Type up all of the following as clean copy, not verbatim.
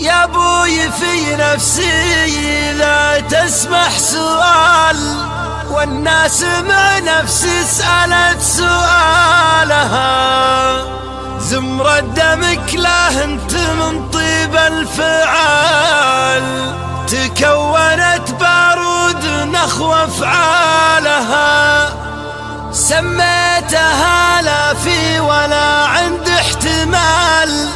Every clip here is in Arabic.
يا ابوي في نفسي لا تسمح سؤال، والناس مع نفسي سألت سؤالها. زمرة دمك لا انت من طيب الفعال، تكونت بارود نخوة افعالها. سميتها لا في ولا عند احتمال،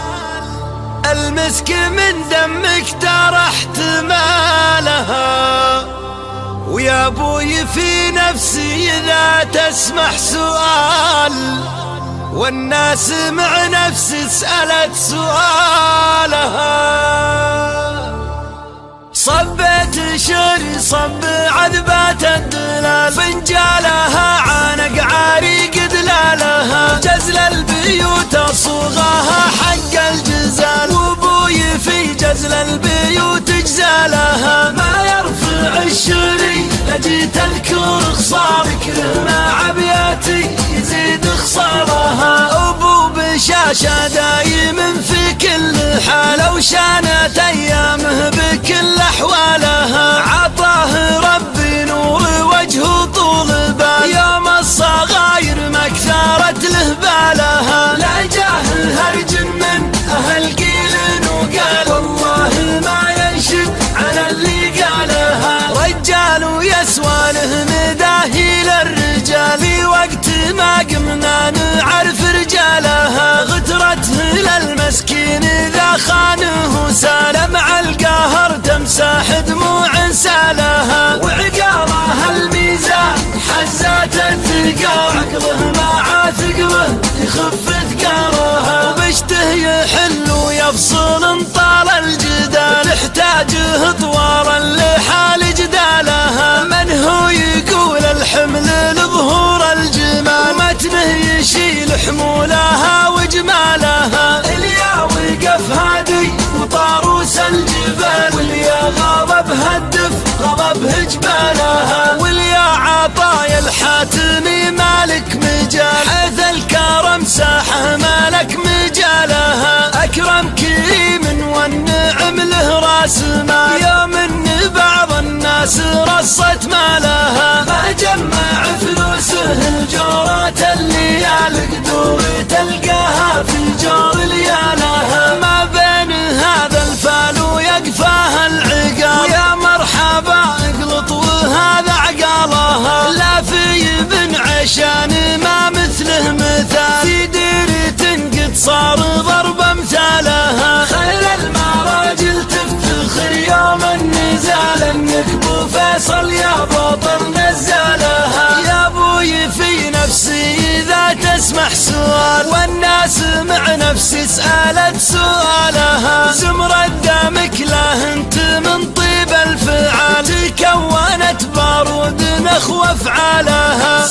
المسك من دمك ترى احتمالها. ويا ابوي في نفسي إذا تسمح سؤال، والناس مع نفسي سألت سؤالها. صبيت شعري صب عذبات الدلال، فنجالها عانق عريق دلالها. جزل البيوت صوغاها حق الجزال، وابوي في جزل البيوت جزالها. ما يرفع الشعري لجيت اذكر خصارك، مع ابياتي يزيد خصارها. ابو بشاشة دايم في كل حال، وشانت ايامه بكل احوالها. عطاه ربي نور وجهه طول بال، يوم الصغاير ما كثرت له بالها. لا جاه هرج من اهل قيل وقال، والله ما ينشد على اللي قالها. رجال ويسوى له مداهي للرجال، وقت ما قمنا نعرف رجالها. غترته للمسكين اذا خانه سالم، على القهر تمسح دموع سالها. وعقالها الميزان حزات الثقال، عقله مع ثقله يخف ثقالها. وبشته يحل ويفصل طال الجدال، تحتاجه طوارا لحال جدالها. من هو يقول الحمل لظهور الجمال، متنه يشيل حمولها وجمالها. اليا وقف هادي وطاروس الجبال، واليا غضب هدف غضبه جبالها. واليا عطايا الحاتمي مالك مجال، حيث الكرم ساحه مالك مجالها. اكرم كريم والنعم له راس مال، يوم ان بعض الناس رصت مالها. ما جمع فلوسه الجورات الليال، قدور تلقاها في جور ليالها. ما بين هذا الفال ويقفاها العقال، ويا مرحبا اقلط وهذا عقالها. لا في ابن عشان ما مثله مثال، في ديرة قد صار ضرب امثالها. خير المراجل تفتخر يوم النزال، انك بو فيصل يا بطل نزالها. يا ابوي في نفسي اذا تسمح سؤال، والناس مع نفسي سألت سؤالها. زمرة دمك لا انت من طيب الفعال، تكونت بارود نخوة افعالها.